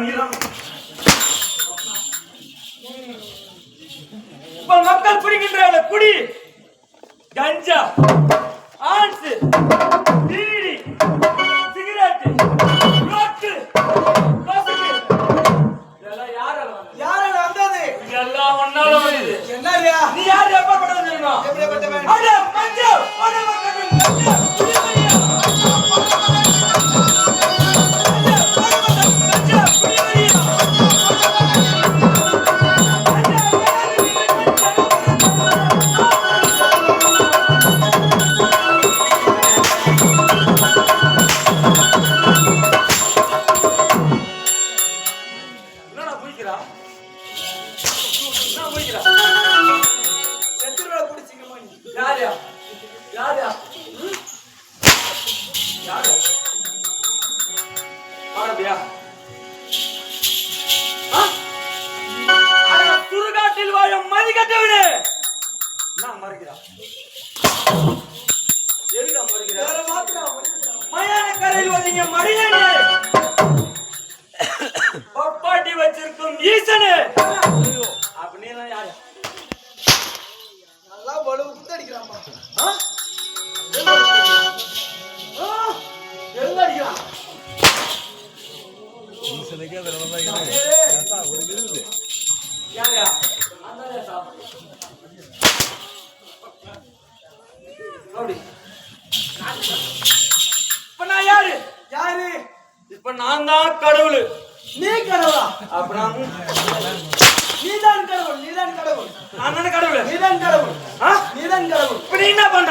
பண்ணிடலாம். இப்ப மக்கள் குடிக்கின்ற குடி கஞ்சா, ஆன்ஸ், பீடி, சிகரெட், ரோட்டு, கொசுக்கு இதெல்லாம் யாரால வந்தது? இதெல்லாம் ஒன்னால வருது. என்னரியா நீ யார் எப்ப பண்றது தெரியுமா? எப்படிப்பட்டவன்? அட மஞ்சா போன மக்கள் கஞ்சா குடிமரியா சுடுகாட்டில் வாழும் மதிக்கட்டவனே நான் மறுக்கிறான். எதுக்கா மறுக்கிறான்? மயான கரையில் வந்தீங்க மடியனே, பப்பாட்டி வச்சிருக்கும் ஈசனே அப்படின்னு யாரு? நல்லா பலு குத்தடிக்கிறாமா? எங்க அடிக்கிறான்? யாரா? அந்தாலே சாப்பிடு. அப்படி. இப்ப நான் யாரு? யாரு? இப்ப நான் தான் கடவுள். நீ கடவுளா? அப்ப நீதான் கடவுள், நீதான் கடவுள். நான் தானே கடவுள். நீதான் கடவுள். ஆ? நீதான் கடவுள். இப்ப நீ என்ன பண்ண?